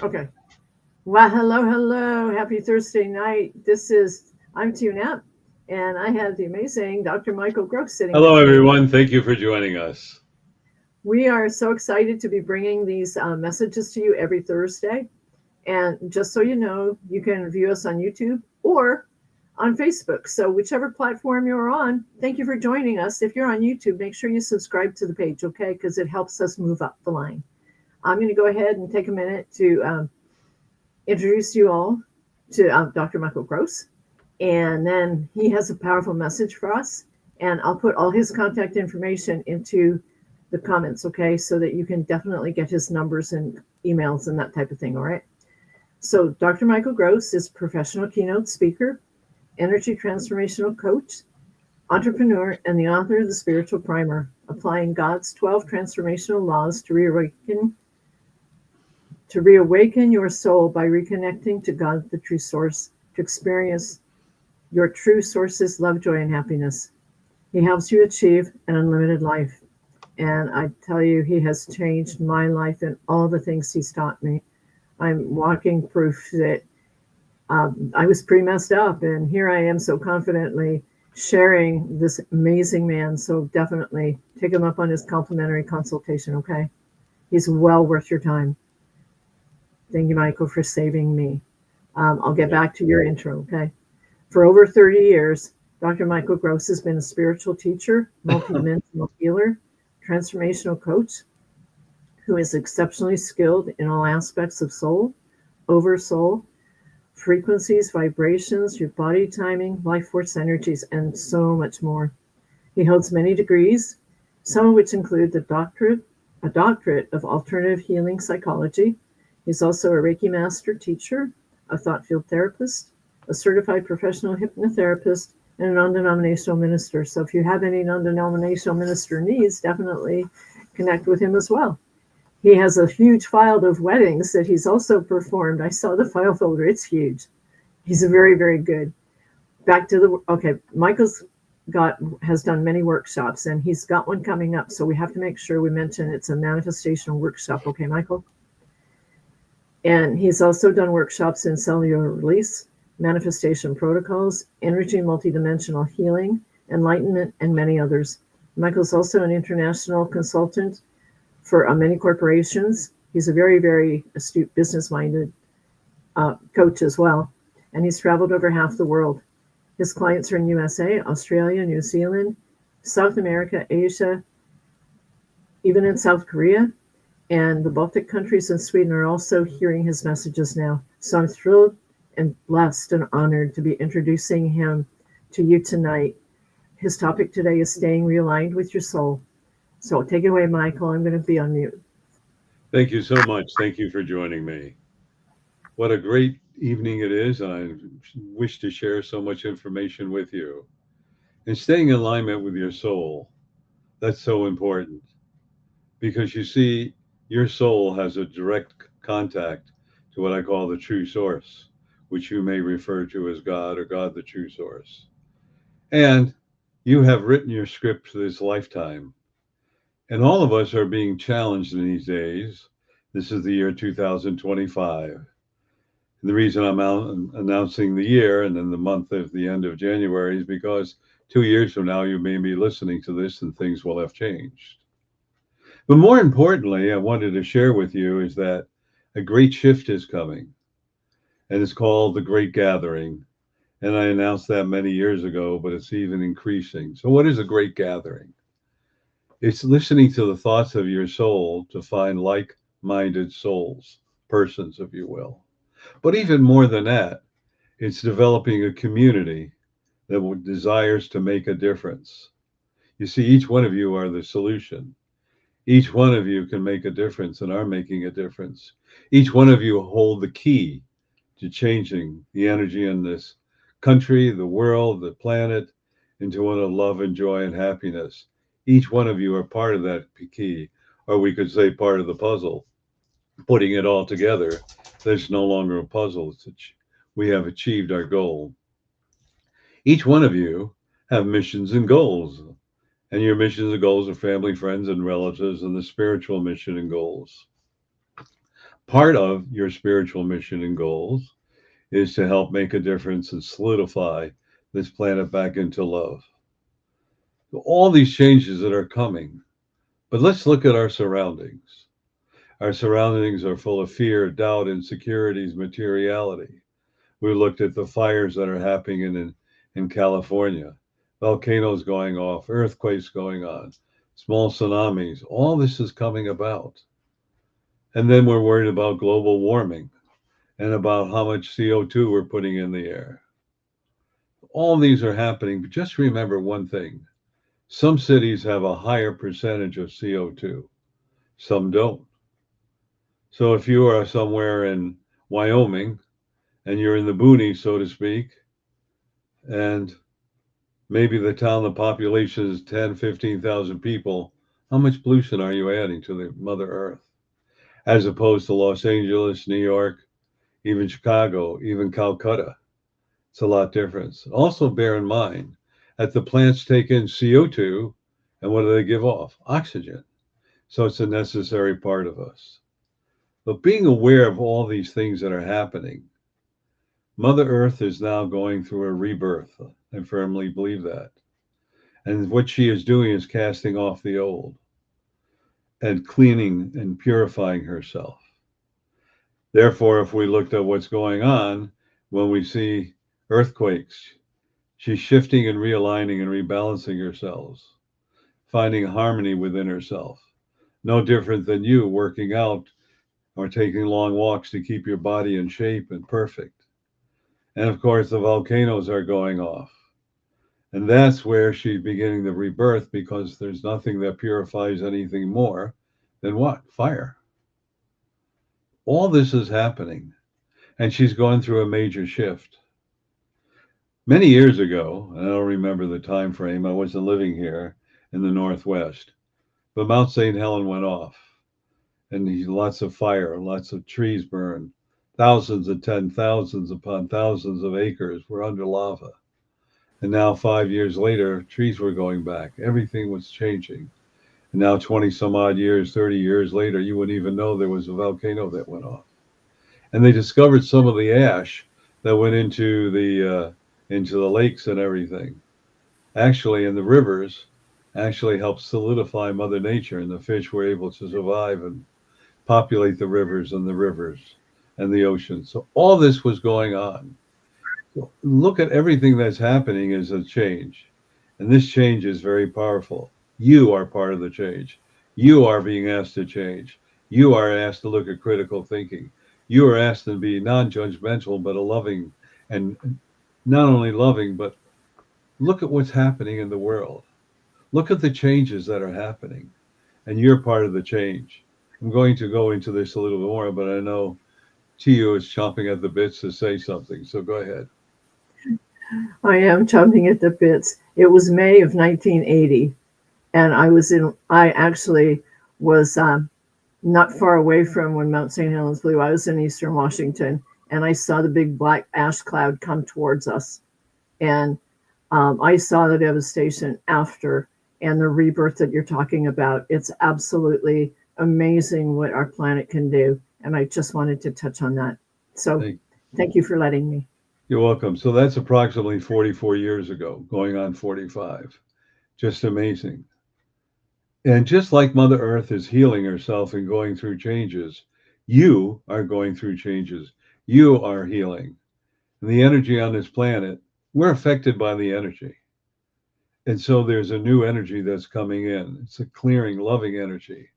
Okay. Well, hello, hello. Happy Thursday night. I'm Tune Up, and I have the amazing Dr. Michael Gross sitting Hello, with me. everyone. Thank you for joining us. We are so excited to be bringing these messages to you every Thursday. And just so you know, you can view us on YouTube or on Facebook. So, whichever platform you're on, thank you for joining us. If you're on YouTube, make sure you subscribe to the page, okay? Because it helps us move up the line. I'm going to go ahead and take a minute to introduce you all to Dr. Michael Gross. And then he has a powerful message for us. And I'll put all his contact information into the comments, okay? So that you can definitely get his numbers and emails and that type of thing, all right? So, Dr. Michael Gross is professional keynote speaker, energy transformational coach, entrepreneur, and the author of the Spiritual Primer, applying God's 12 transformational laws to reawaken your soul by reconnecting to God, the true source, to experience your true source's love, joy, and happiness. He helps you achieve an unlimited life. And I tell you, he has changed my life and all the things he's taught me. I'm walking proof that I was pretty messed up, and here I am so confidently sharing this amazing man. So definitely take him up on his complimentary consultation, okay? He's well worth your time. Thank you, Michael, for saving me. I'll get back to your intro, okay? For over 30 years, Dr. Michael Gross has been a spiritual teacher, multidimensional healer, transformational coach who is exceptionally skilled in all aspects of soul, oversoul, frequencies, vibrations, your body timing, life force energies, and so much more. He holds many degrees, some of which include a doctorate of alternative healing psychology. He's also a Reiki master teacher, a thought field therapist, a certified professional hypnotherapist, and a non-denominational minister. So if you have any non-denominational minister needs, definitely connect with him as well. He has a huge file of weddings that he's also performed. I saw the file folder. It's huge. He's very, very good. Michael's has done many workshops, and he's got one coming up. So we have to make sure we mention it's a manifestation workshop. Okay, Michael? And he's also done workshops in cellular release, manifestation protocols, energy multidimensional healing, enlightenment, and many others. Michael's also an international consultant for many corporations. He's a very, very astute, business-minded coach as well, and he's traveled over half the world. His clients are in USA, Australia, New Zealand, South America, Asia, even in South Korea, and the Baltic countries and Sweden are also hearing his messages now. So I'm thrilled and blessed and honored to be introducing him to you tonight. His topic today is staying realigned with your soul. So take it away, Michael. I'm going to be on mute. Thank you so much. Thank you for joining me. What a great evening it is, and I wish to share so much information with you. And staying in alignment with your soul, that's so important because you see, your soul has a direct contact to what I call the true source, which you may refer to as God or God, the true source. And you have written your script for this lifetime. And all of us are being challenged in these days. This is the year 2025. And the reason I'm announcing the year and then the month of the end of January is because 2 years from now, you may be listening to this and things will have changed. But more importantly, I wanted to share with you is that a great shift is coming, and it's called the Great Gathering. And I announced that many years ago, but it's even increasing. So, what is a great gathering? It's listening to the thoughts of your soul to find like minded souls, persons, if you will. But even more than that, it's developing a community that desires to make a difference. You see, each one of you are the solution. Each one of you can make a difference and are making a difference. Each one of you hold the key to changing the energy in this country, the world, the planet into one of love and joy and happiness. Each one of you are part of that key, or we could say part of the puzzle. Putting it all together, there's no longer a puzzle. We have achieved our goal. Each one of you have missions and goals, and your missions and goals are family, friends, and relatives, and the spiritual mission and goals. Part of your spiritual mission and goals is to help make a difference and solidify this planet back into love. So all these changes that are coming, but let's look at our surroundings. Our surroundings are full of fear, doubt, insecurities, materiality. We looked at the fires that are happening in California, volcanoes going off, earthquakes going on, small tsunamis. All this is coming about. And then we're worried about global warming and about how much CO2 we're putting in the air. All these are happening, but just remember one thing. Some cities have a higher percentage of CO2, some don't. So if you are somewhere in Wyoming and you're in the boonies, so to speak, and maybe the town, the population is 10, 15,000 people, how much pollution are you adding to the Mother Earth? As opposed to Los Angeles, New York, even Chicago, even Calcutta. It's a lot different. Also, bear in mind that the plants take in CO2, and what do they give off? Oxygen. So it's a necessary part of us. But being aware of all these things that are happening, Mother Earth is now going through a rebirth. I firmly believe that. And what she is doing is casting off the old and cleaning and purifying herself. Therefore, if we looked at what's going on, when we see earthquakes, she's shifting and realigning and rebalancing herself, finding harmony within herself. No different than you working out or taking long walks to keep your body in shape and perfect. And of course, the volcanoes are going off. And that's where she's beginning the rebirth, because there's nothing that purifies anything more than what? Fire. All this is happening. And she's going through a major shift. Many years ago, and I don't remember the time frame, I wasn't living here in the Northwest, but Mount St. Helens went off. And lots of fire, lots of trees burned. Thousands and thousands upon thousands of acres were under lava. And now, 5 years later, trees were going back. Everything was changing. And now, 20 some odd years, 30 years later, you wouldn't even know there was a volcano that went off. And they discovered some of the ash that went into the lakes and everything. Actually, in the rivers, actually helped solidify Mother Nature, and the fish were able to survive and populate the rivers and the oceans. So all this was going on. So look at everything that's happening as a change. And this change is very powerful. You are part of the change. You are being asked to change. You are asked to look at critical thinking. You are asked to be non-judgmental, but a loving, and not only loving, but look at what's happening in the world. Look at the changes that are happening, and you're part of the change. I'm going to go into this a little bit more, but I know Tio is chomping at the bits to say something. So go ahead. I am chomping at the bits. It was May of 1980, and I actually was not far away from when Mount St. Helens blew. I was in Eastern Washington, and I saw the big black ash cloud come towards us. And I saw the devastation after, and the rebirth that you're talking about. It's absolutely amazing what our planet can do. And I just wanted to touch on that. So Thank, thank you for letting me. you're welcome. So that's approximately 44 years ago, going on 45. Just amazing. And just like Mother Earth is healing herself and going through changes, you are going through changes. You are healing. And the energy on this planet, we're affected by the energy. And so there's a new energy that's coming in. It's a clearing, loving energy.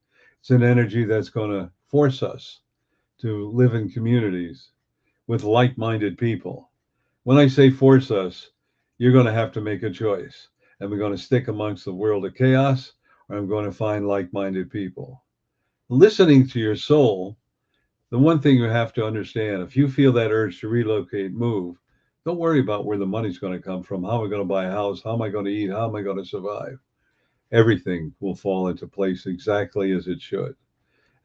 It's an energy that's going to force us to live in communities with like-minded people. When I say force us, you're going to have to make a choice. Am I going to stick amongst the world of chaos, or I'm going to find like-minded people? Listening to your soul, the one thing you have to understand, if you feel that urge to relocate, move, don't worry about where the money's going to come from. How am I going to buy a house? How am I going to eat? How am I going to survive? Everything will fall into place exactly as it should.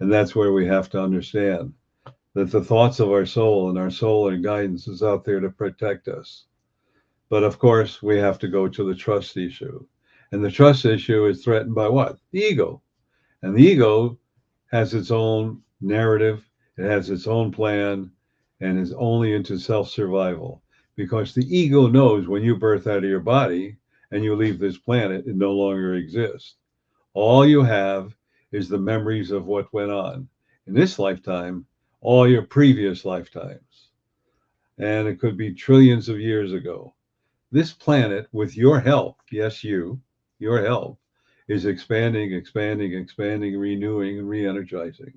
And that's where we have to understand that the thoughts of our soul and guidance is out there to protect us. But of course, we have to go to the trust issue. And the trust issue is threatened by what? The ego. And the ego has its own narrative, It has its own plan and is only into self survival because the ego knows when you birth out of your body and you leave this planet, it no longer exists. All you have is the memories of what went on in this lifetime, all your previous lifetimes. And it could be trillions of years ago. This planet, with your help, yes, your help, is expanding, expanding, expanding, renewing, and re energizing.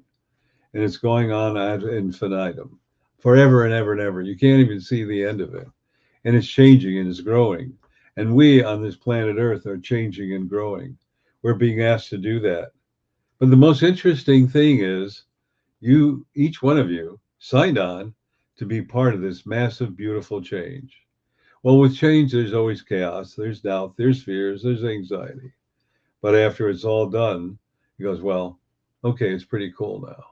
And it's going on ad infinitum, forever and ever and ever. You can't even see the end of it. And it's changing and it's growing. And we on this planet Earth are changing and growing. We're being asked to do that. But the most interesting thing is you, each one of you, signed on to be part of this massive, beautiful change. Well, with change, there's always chaos, there's doubt, there's fears, there's anxiety. But after it's all done, he goes, well, okay, it's pretty cool now.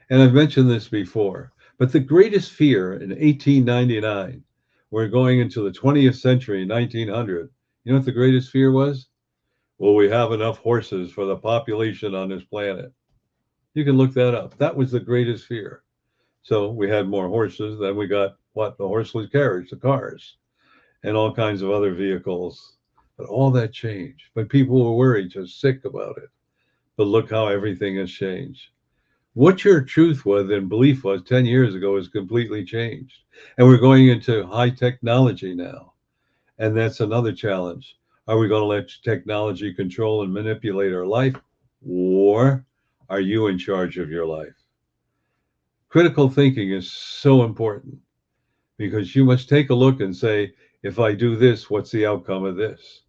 And I've mentioned this before, but the greatest fear in 1899, we're going into the 20th century, 1900, you know what the greatest fear was? Will we have enough horses for the population on this planet? You can look that up. That was the greatest fear. So we had more horses, then we got what? The horseless carriage, the cars, and all kinds of other vehicles. But all that changed. But people were worried, just sick about it. But look how everything has changed. What your truth was and belief was 10 years ago has completely changed. And we're going into high technology now. And that's another challenge. Are we going to let technology control and manipulate our life? Or are you in charge of your life? Critical thinking is so important because you must take a look and say, if I do this, what's the outcome of this?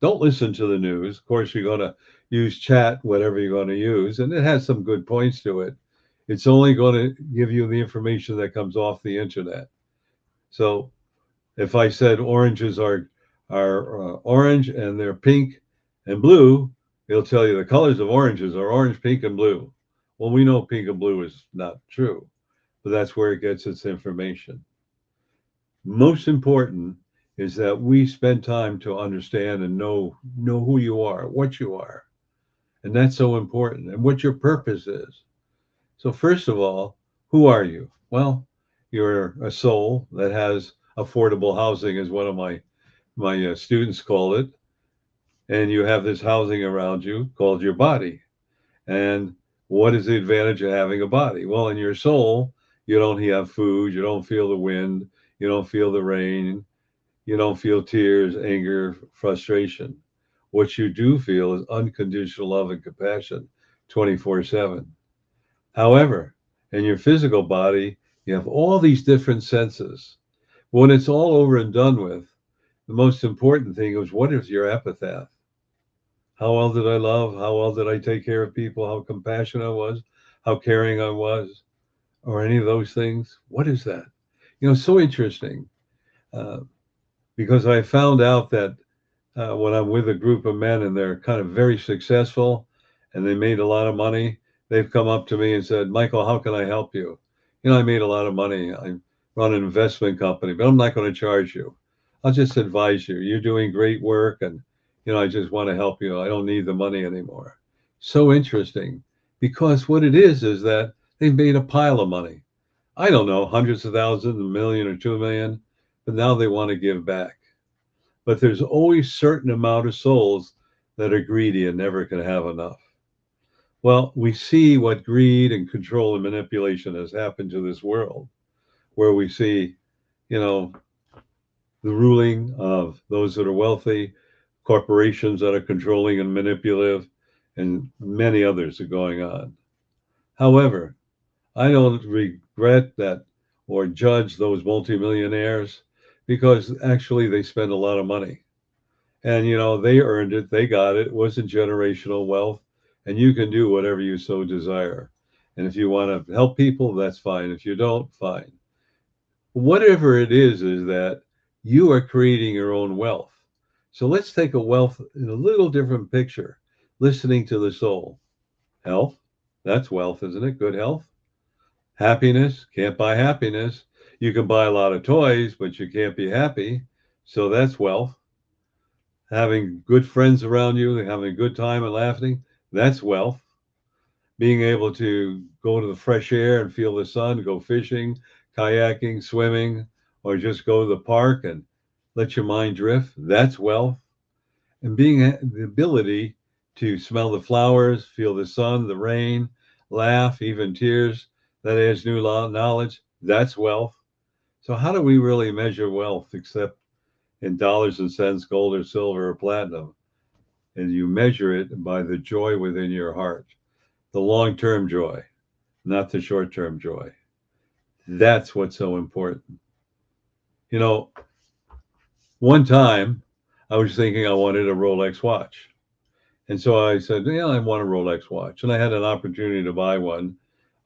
Don't listen to the news. Of course, you're going to use chat, whatever you're going to use, and it has some good points to it. It's only going to give you the information that comes off the internet. So if I said oranges are orange and they're pink and blue, it'll tell you the colors of oranges are orange, pink, and blue. Well, we know pink and blue is not true, but that's where it gets its information. Most important is that we spend time to understand and know who you are, what you are, and that's so important, and what your purpose is. So first of all, who are you? Well, you're a soul that has affordable housing, as one of my students call it, and you have this housing around you called your body. And what is the advantage of having a body? Well, in your soul, you don't have food, you don't feel the wind, you don't feel the rain, you don't feel tears, anger, frustration. What you do feel is unconditional love and compassion 24/7. However, in your physical body, you have all these different senses. When it's all over and done with, the most important thing is what is your epitaph? How well did I love? How well did I take care of people? How compassionate I was? How caring I was? Or any of those things? What is that? It's so interesting uh, because I found out that when I'm with a group of men and they're kind of very successful and they made a lot of money, they've come up to me and said, Michael, how can I help you? I made a lot of money. I run an investment company, but I'm not going to charge you. I'll just advise you. You're doing great work and, I just want to help you. I don't need the money anymore. So interesting because what it is that they've made a pile of money. I don't know, hundreds of thousands, a million or 2 million, but now they want to give back. But there's always certain amount of souls that are greedy and never can have enough. Well, we see what greed and control and manipulation has happened to this world, where we see, you know, the ruling of those that are wealthy, corporations that are controlling and manipulative, and many others are going on. However, I don't regret that or judge those multimillionaires because actually they spend a lot of money. And they earned it, they got it. It wasn't generational wealth, and you can do whatever you so desire. And if you want to help people, that's fine. If you don't, fine. Whatever it is that you are creating your own wealth. So let's take a wealth in a little different picture. Listening to the soul. Health, that's wealth, isn't it? Good health. Happiness, can't buy happiness. You can buy a lot of toys, but you can't be happy. So that's wealth. Having good friends around you, having a good time and laughing, that's wealth. being able to go to the fresh air and feel the sun, go fishing, kayaking, swimming, or just go to the park and let your mind drift. That's wealth. And being the ability to smell the flowers, feel the sun, the rain, laugh, even tears, that adds new knowledge. That's wealth. So, how do we really measure wealth except in dollars and cents, gold or silver or platinum? And you measure it by the joy within your heart, the long term joy, not the short term joy. That's what's so important. You know, one time I was thinking I wanted a Rolex watch. And so I said, yeah, I want a Rolex watch. And I had an opportunity to buy one.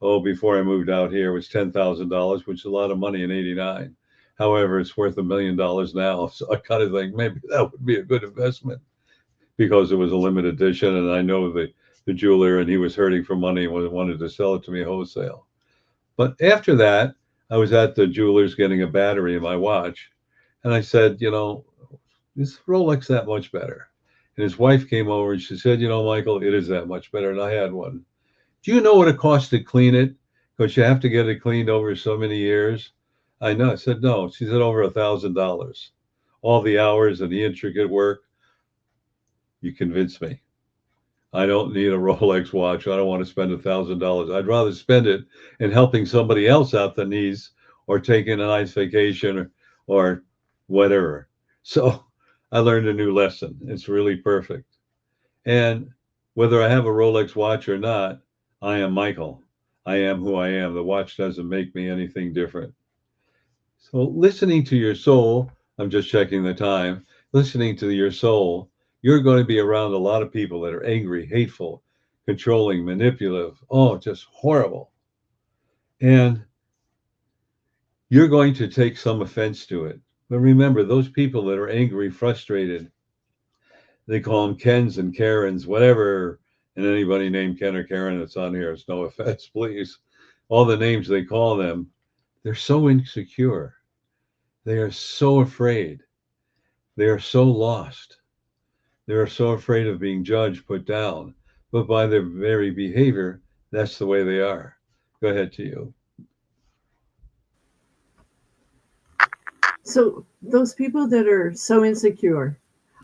Oh, before I moved out here, it was $10,000, which is a lot of money in '89. However, it's worth $1 million now. So I kind of think maybe that would be a good investment because it was a limited edition. And I know the jeweler and he was hurting for money and wanted to sell it to me wholesale. But after that, I was at the jeweler's getting a battery in my watch. And I said, is Rolex that much better? And his wife came over and she said, Michael, it is that much better. And I had one. Do you know what it costs to clean it? Because you have to get it cleaned over so many years. I know. I said, no. She said, over $1,000. All the hours and the intricate work. You convinced me. I don't need a Rolex watch. I don't want to spend $1,000. I'd rather spend it in helping somebody else out that needs or taking a nice vacation or whatever. So I learned a new lesson. It's really perfect. And whether I have a Rolex watch or not, I am Michael. I am who I am. The watch doesn't make me anything different. So listening to your soul, I'm just checking the time, listening to your soul, you're going to be around a lot of people that are angry, hateful, controlling, manipulative, oh, just horrible. And you're going to take some offense to it. But remember, those people that are angry, frustrated, they call them Kens and Karens, whatever. And anybody named Ken or Karen that's on here, it's no offense, please. All the names they call them, they're so insecure. They are so afraid. They are so lost. They are so afraid of being judged, put down. But by their very behavior, that's the way they are. Go ahead to you. So those people that are so insecure,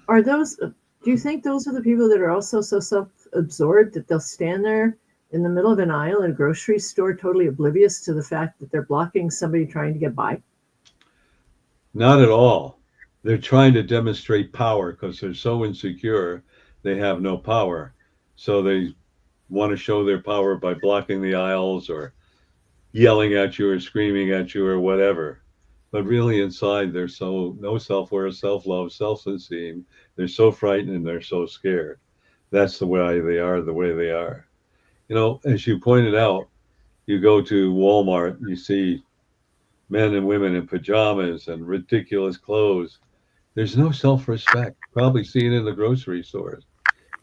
are those, do you think those are the people that are also so self-absorbed that they'll stand there in the middle of an aisle at a grocery store totally oblivious to the fact that they're blocking somebody trying to get by? Not at all. They're trying to demonstrate power because they're so insecure, they have no power. So they want to show their power by blocking the aisles or yelling at you or screaming at you or whatever. But really inside, they're so no self-worth, self-love, self-esteem. They're so frightened and they're so scared. That's the way they are, the way they are. As you pointed out, you go to Walmart, you see men and women in pajamas and ridiculous clothes. There's no self-respect. Probably see it in the grocery stores.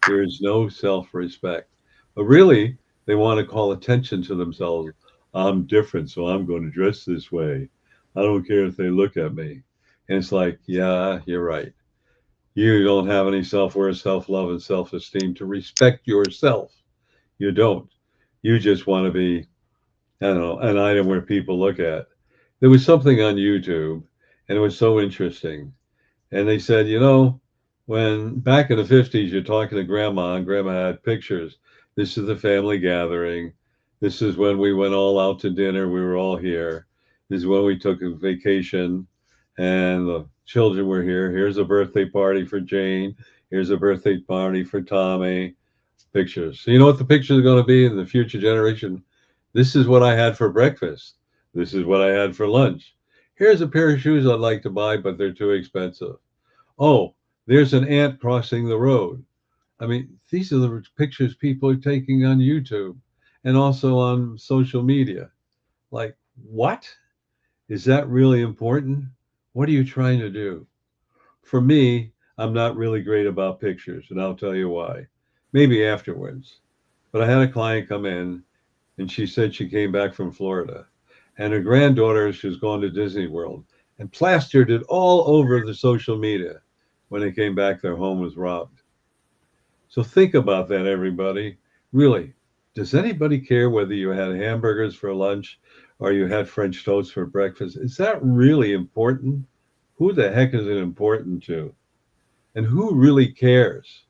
There is no self-respect. But really, they want to call attention to themselves. I'm different, so I'm going to dress this way. I don't care if they look at me. And it's like, yeah, you're right. You don't have any self-worth, self-love, and self-esteem to respect yourself. You don't. You just want to be, I don't know, an item where people look at. There was something on YouTube, and it was so interesting. And they said, when back in the 50s, you're talking to grandma, and grandma had pictures. This is the family gathering. This is when we went all out to dinner. We were all here. This is when we took a vacation, and the children were here. Here's a birthday party for Jane. Here's a birthday party for Tommy. Pictures. So you know what the pictures are going to be in the future generation? This is what I had for breakfast. This is what I had for lunch. Here's a pair of shoes I'd like to buy, but they're too expensive. Oh, there's an ant crossing the road. I mean, these are the pictures people are taking on YouTube and also on social media. Like, what? Is that really important? What are you trying to do? For me, I'm not really great about pictures, and I'll tell you why. Maybe afterwards. But I had a client come in, and she said she came back from Florida, and her granddaughter, she was going to Disney World, and plastered it all over the social media. When they came back, their home was robbed. So think about that, everybody. Really, Does anybody care whether you had hamburgers for lunch or you had French toast for breakfast? Is that really important? Who the heck is it important to? And who really cares?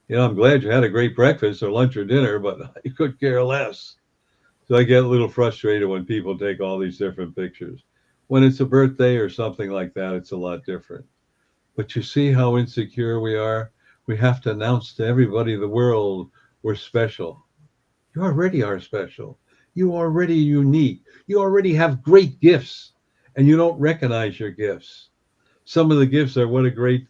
I'm glad you had a great breakfast or lunch or dinner, but I could care less. So I get a little frustrated when people take all these different pictures. When it's a birthday or something like that, it's a lot different. But you see how insecure we are? We have to announce to everybody in the world we're special. You already are special. You already unique. You already have great gifts, and you don't recognize your gifts. Some of the gifts are what a great,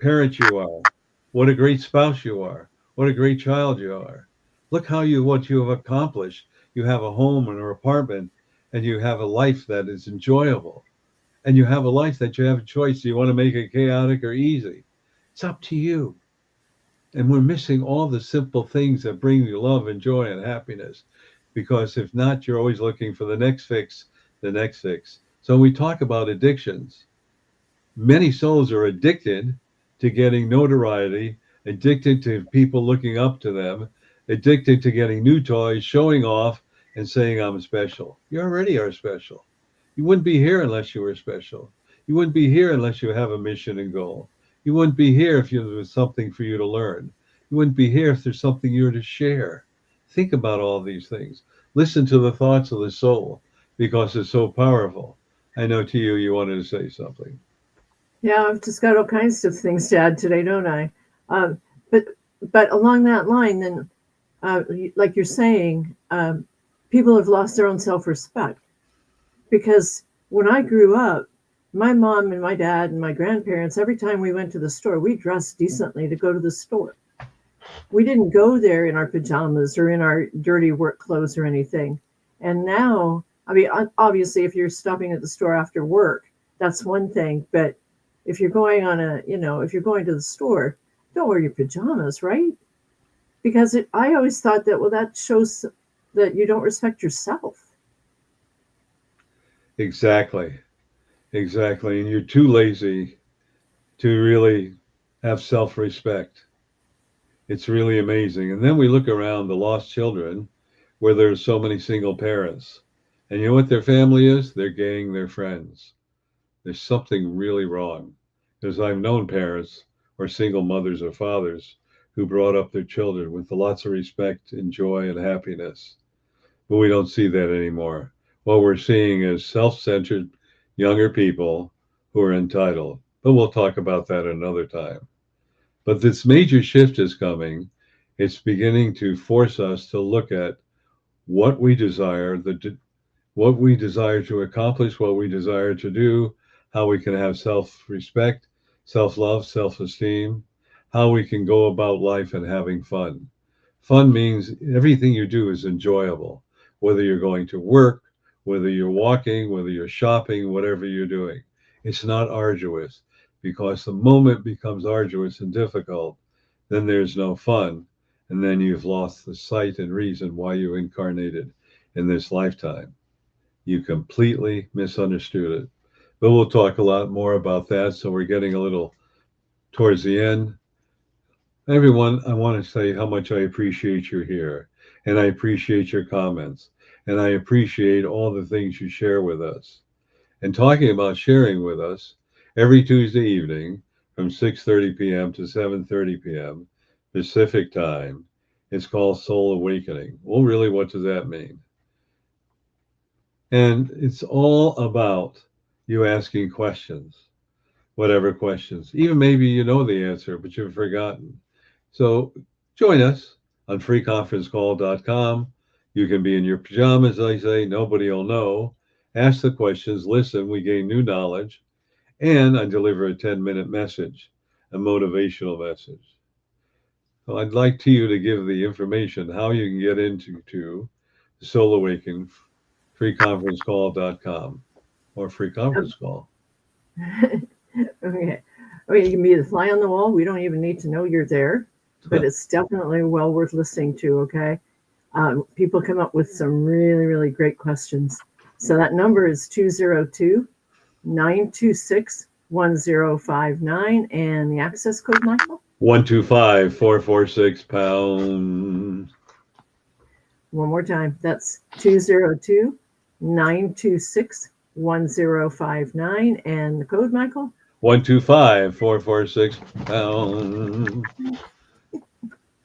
parent you are, what a great spouse you are, what a great child you are. Look what you have accomplished. You have a home and an apartment, and you have a life that is enjoyable, and you have a life that you have a choice. Do you want to make it chaotic or easy? It's up to you. And we're missing all the simple things that bring you love and joy and happiness. Because if not, you're always looking for the next fix, the next fix. So when we talk about addictions, many souls are addicted to getting notoriety, addicted to people looking up to them, addicted to getting new toys, showing off, and saying, I'm special. You already are special. You wouldn't be here unless you were special. You wouldn't be here unless you have a mission and goal. You wouldn't be here if there was something for you to learn. You wouldn't be here if there's something you were to share. Think about all these things. Listen to the thoughts of the soul because it's so powerful. I know to you wanted to say something. Yeah, I've just got all kinds of things to add today, don't I? Uh, but but along that line, then, like you're saying, people have lost their own self-respect because when I grew up, my mom and my dad and my grandparents, every time we went to the store, we dressed decently to go to the store. We didn't go there in our pajamas or in our dirty work clothes or anything. And now, I mean, obviously, if you're stopping at the store after work, that's one thing. But if you're going if you're going to the store, don't wear your pajamas, right? Because I always thought that, well, that shows that you don't respect yourself. Exactly. Exactly. And you're too lazy to really have self respect. It's really amazing. And then we look around the lost children where there's so many single parents. And you know what their family is? Their gang, their friends. There's something really wrong. Because I've known parents or single mothers or fathers who brought up their children with lots of respect and joy and happiness. But we don't see that anymore. What we're seeing is self centered younger people who are entitled. But we'll talk about that another time. But this major shift is coming. It's beginning to force us to look at what we desire, what we desire to accomplish, what we desire to do, how we can have self-respect, self-love, self-esteem, how we can go about life and having fun. Fun means everything you do is enjoyable, whether you're going to work, whether you're walking, whether you're shopping, whatever you're doing. It's not arduous because the moment becomes arduous and difficult, then there's no fun. And then you've lost the sight and reason why you incarnated in this lifetime. You completely misunderstood it. But we'll talk a lot more about that. So we're getting a little towards the end. Everyone, I want to say how much I appreciate you here. And I appreciate your comments. And I appreciate all the things you share with us. And talking about sharing with us, every Tuesday evening from 6:30 p.m. to 7:30 p.m. Pacific time, it's called Soul Awakening. Well, really, what does that mean? And it's all about you asking questions, whatever questions. Even maybe you know the answer, but you've forgotten. So join us on freeconferencecall.com. You can be in your pajamas, I say, nobody will know. Ask the questions, listen, we gain new knowledge, and I deliver a 10-minute message, a motivational message. So I'd like to you to give the information how you can get into the Soul Awakening, freeconferencecall.com or free conference call. Okay. I mean, you can be the fly on the wall. We don't even need to know you're there, but it's definitely well worth listening to. Okay. People come up with some really, really great questions. So that number is 202-926-1059. And the access code, Michael? 125-446 pound. One more time. That's 202-926-1059. And the code, Michael? 125446 pound.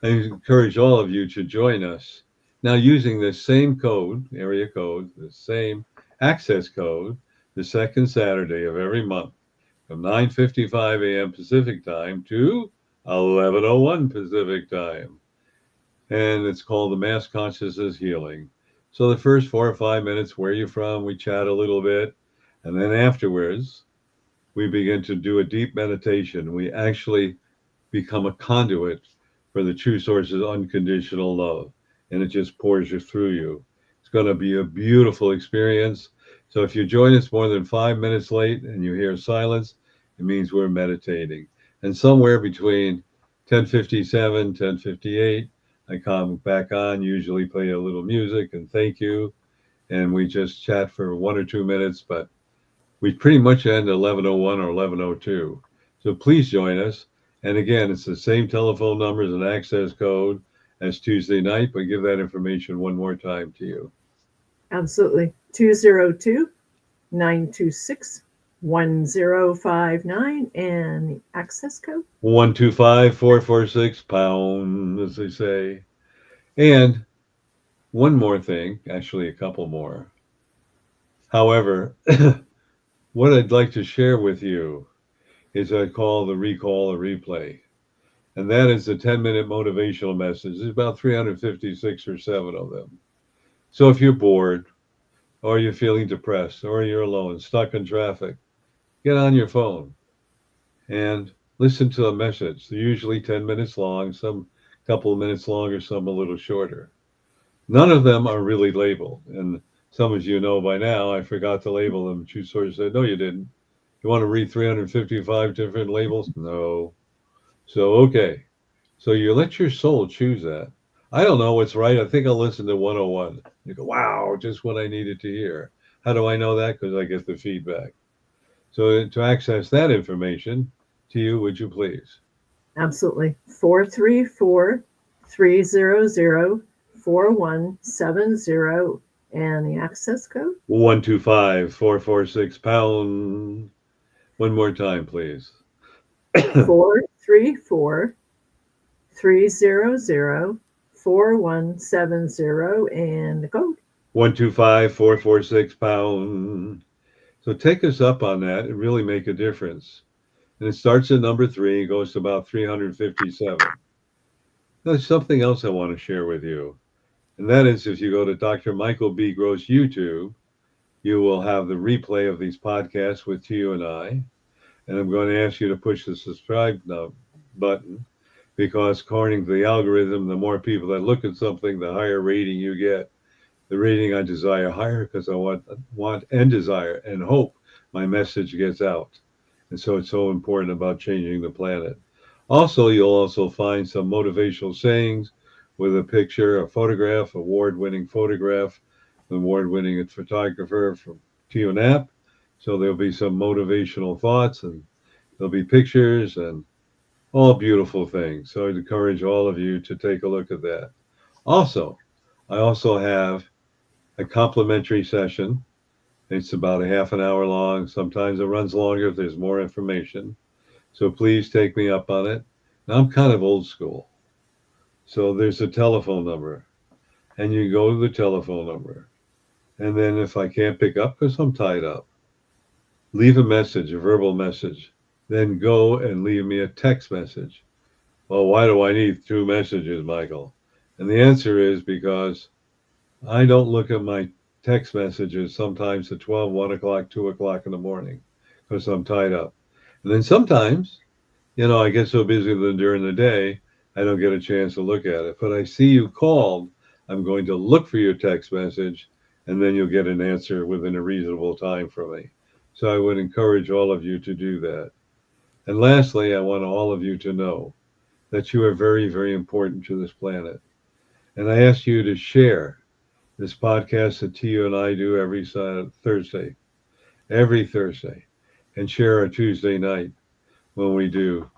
I encourage all of you to join us. Now, using the same code, area code, the same access code, the second Saturday of every month from 9:55 a.m. Pacific time to 11:01 Pacific time. And it's called the Mass Consciousness Healing. So the first 4 or 5 minutes, where you're from, we chat a little bit. And then afterwards, we begin to do a deep meditation. We actually become a conduit for the true source's unconditional love. And it just pours you through you. It's going to be a beautiful experience. So if you join us more than 5 minutes late and you hear silence, it means we're meditating. And somewhere between 10:57, 10:58, I come back on, usually play a little music and thank you. And we just chat for 1 or 2 minutes, but we pretty much end at 11:01 or 11:02. So please join us. And again, it's the same telephone numbers and access code as Tuesday night, but give that information one more time to you. Absolutely. 202-926-1059. And the access code? 125446 pound, as they say. And one more thing, actually a couple more. However, what I'd like to share with you is I call the recall a replay. And that is a 10-minute motivational message. There's about 356 or 7 of them. So if you're bored, or you're feeling depressed, or you're alone, stuck in traffic, get on your phone and listen to a message. They're usually 10 minutes long, some couple of minutes longer, some a little shorter. None of them are really labeled. And some of you know by now, I forgot to label them. True Source said, no, you didn't. You want to read 355 different labels? No. So, okay. So you let your soul choose that. I don't know what's right. I think I'll listen to 101. You go, wow, just what I needed to hear. How do I know that? Because I get the feedback. So to access that information to you, would you please? Absolutely. 434-300-4170. And the access code? 125446 pound. One more time, please. 434-300-4170. And the code? 125446 pound. So take us up on that and really make a difference. And it starts at number 3 and goes to about 357. There's something else I want to share with you. And that is if you go to Dr. Michael B. Gross YouTube, you will have the replay of these podcasts with you and I. And I'm going to ask you to push the subscribe button because according to the algorithm, the more people that look at something, the higher rating you get. The rating I desire higher because I want and desire and hope my message gets out. And so it's so important about changing the planet. Also, you'll also find some motivational sayings with a picture, a photograph, award-winning photograph, award-winning photographer from TUNAP. So there'll be some motivational thoughts and there'll be pictures and all beautiful things. So I'd encourage all of you to take a look at that. Also, I also have a complimentary session. It's about a half an hour long. Sometimes it runs longer if there's more information. So please take me up on it. Now, I'm kind of old school. So there's a telephone number, and you go to the telephone number. And then if I can't pick up because I'm tied up, leave a message, a verbal message. Then go and leave me a text message. Well, why do I need 2 messages, Michael? And the answer is because I don't look at my text messages sometimes at 12, 1 o'clock, 2 o'clock in the morning because I'm tied up. And then sometimes, I get so busy that during the day, I don't get a chance to look at it. But I see you called. I'm going to look for your text message, and then you'll get an answer within a reasonable time from me. So I would encourage all of you to do that. And lastly, I want all of you to know that you are very, very important to this planet. And I ask you to share this podcast that Tia and I do every Thursday, and share our Tuesday night when we do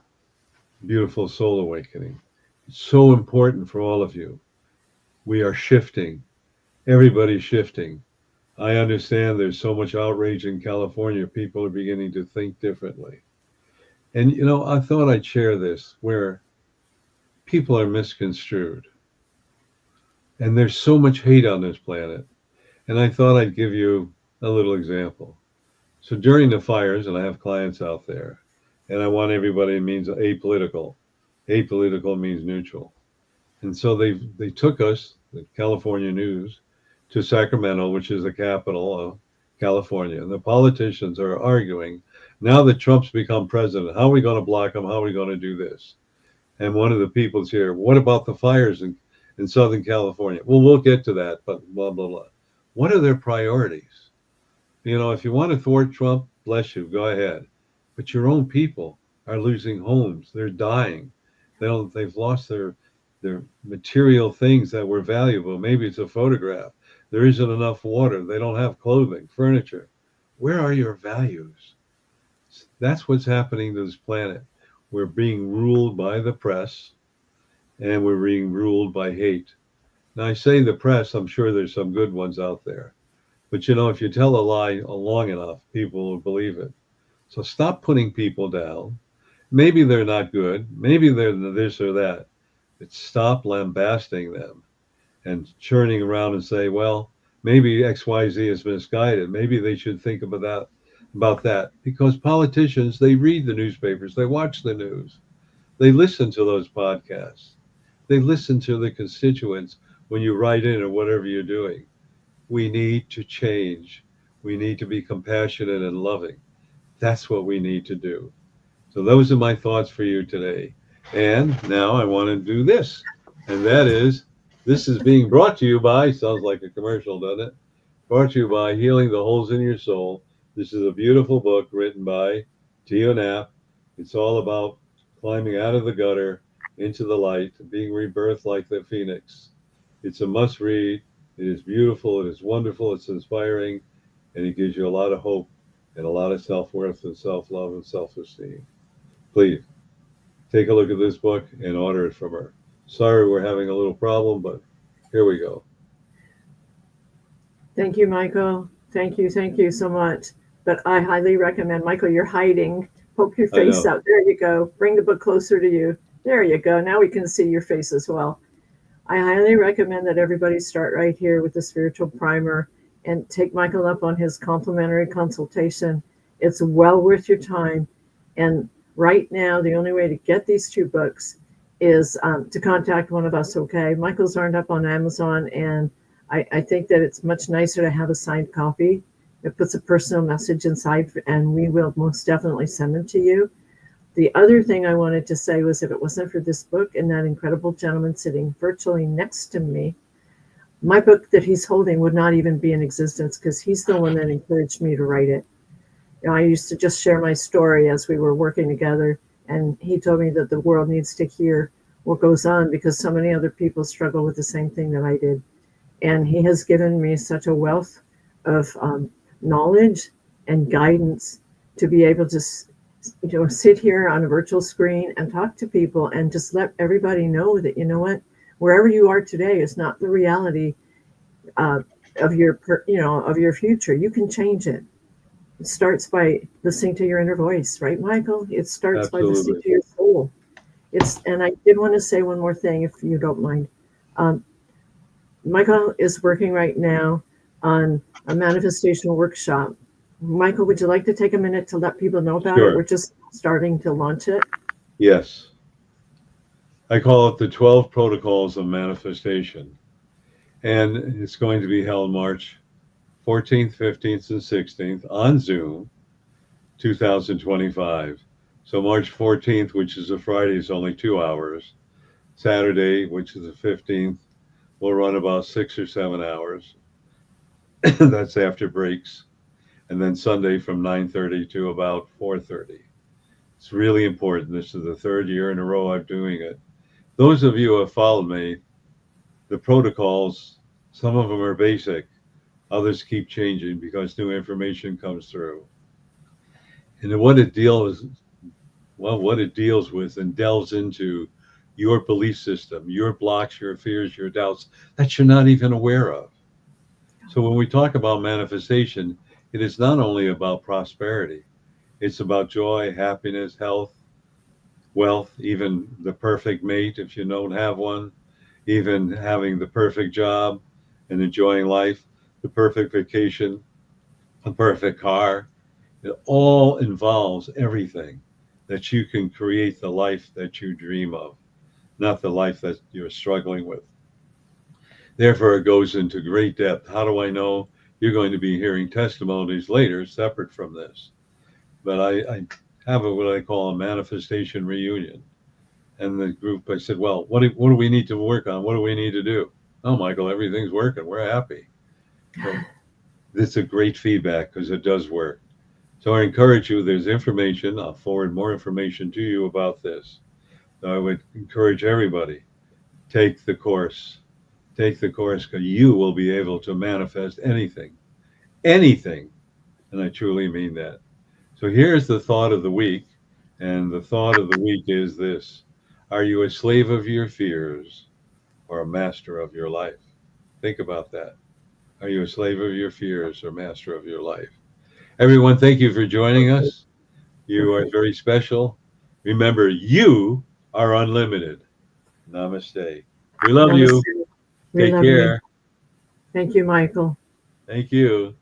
Beautiful Soul Awakening. It's so important for all of you. We are shifting. Everybody's shifting. I understand there's so much outrage in California. People are beginning to think differently. And, I thought I'd share this where people are misconstrued. And there's so much hate on this planet. And I thought I'd give you a little example. So during the fires, and I have clients out there, and I want everybody means apolitical. Apolitical means neutral. And so they took us, the California News, to Sacramento, which is the capital of California. And the politicians are arguing now that Trump's become president. How are we going to block him? How are we going to do this? And one of the people's here, what about the fires in Southern California? Well, we'll get to that, but blah, blah, blah. What are their priorities? If you want to thwart Trump, bless you, go ahead. But your own people are losing homes. They're dying. They've lost their material things that were valuable. Maybe it's a photograph. There isn't enough water. They don't have clothing, furniture. Where are your values? That's what's happening to this planet. We're being ruled by the press and we're being ruled by hate. Now, I say the press, I'm sure there's some good ones out there. But if you tell a lie long enough, people will believe it. So stop putting people down. Maybe they're not good. Maybe they're this or that. But stop lambasting them and churning around and say, well, maybe XYZ is misguided. Maybe they should think about that. Because politicians, they read the newspapers, they watch the news, they listen to those podcasts, they listen to the constituents when you write in or whatever you're doing. We need to change. We need to be compassionate and loving. That's what we need to do. So those are my thoughts for you today. And now I want to do this. And that is, this is being brought to you by, sounds like a commercial, doesn't it? Brought to you by Healing the Holes in Your Soul. This is a beautiful book written by Tio Knapp. It's all about climbing out of the gutter into the light, being rebirthed like the phoenix. It's a must read. It is beautiful. It is wonderful. It's inspiring. And it gives you a lot of hope and a lot of self-worth and self-love and self-esteem. Please take a look at this book and order it from her. Sorry we're having a little problem, but here we go. Thank you, Michael. Thank you so much. But I highly recommend, Michael, you're hiding. Poke your face out. There you go. Bring the book closer to you. There you go. Now we can see your face as well. I highly recommend that everybody start right here with the spiritual primer and take Michael up on his complimentary consultation. It's well worth your time. And right now, the only way to get these two books is to contact one of us, okay? Michael's aren't up on Amazon, and I think that it's much nicer to have a signed copy. It puts a personal message inside, and we will most definitely send them to you. The other thing I wanted to say was if it wasn't for this book and that incredible gentleman sitting virtually next to me, my book that he's holding would not even be in existence because he's the one that encouraged me to write it. I used to just share my story as we were working together, and he told me that the world needs to hear what goes on because so many other people struggle with the same thing that I did. And he has given me such a wealth of knowledge and guidance to be able to sit here on a virtual screen and talk to people and just let everybody know that, what, wherever you are today is not the reality of your future. You can change it. It starts by listening to your inner voice, right, Michael? It starts Absolutely. by listening to your soul. And I did want to say one more thing, if you don't mind. Michael is working right now on a manifestation workshop. Michael, would you like to take a minute to let people know about it? We're just starting to launch it. Yes. I call it the 12 Protocols of Manifestation. And it's going to be held March 14th, 15th, and 16th on Zoom, 2025. So March 14th, which is a Friday, is only 2 hours. Saturday, which is the 15th, will run about 6 or 7 hours. That's after breaks. And then Sunday from 9:30 to about 4:30. It's really important. This is the third year in a row I'm doing it. Those of you who have followed me, the protocols, some of them are basic. Others keep changing because new information comes through. And what it deals with and delves into your belief system, your blocks, your fears, your doubts that you're not even aware of. So when we talk about manifestation, it is not only about prosperity, it's about joy, happiness, health, wealth, even the perfect mate if you don't have one, even having the perfect job and enjoying life, the perfect vacation, the perfect car. It all involves everything that you can create the life that you dream of, not the life that you're struggling with. Therefore, it goes into great depth. How do I know? You're going to be hearing testimonies later separate from this. But I have what I call a manifestation reunion. And the group, I said, well, what do we need to work on? What do we need to do? Oh, Michael, everything's working. We're happy. So this is a great feedback because it does work. So I encourage you, there's information. I'll forward more information to you about this. So I would encourage everybody, take the course. Take the course because you will be able to manifest anything, anything. And I truly mean that. So here's the thought of the week. And the thought of the week is this: are you a slave of your fears or a master of your life? Think about that. Are you a slave of your fears or master of your life? Everyone, thank you for joining Perfect. us. You are Perfect. very special. Remember, you are unlimited. Namaste. We love Namaste. you. We Take love you. care. Thank you, Michael. Thank you.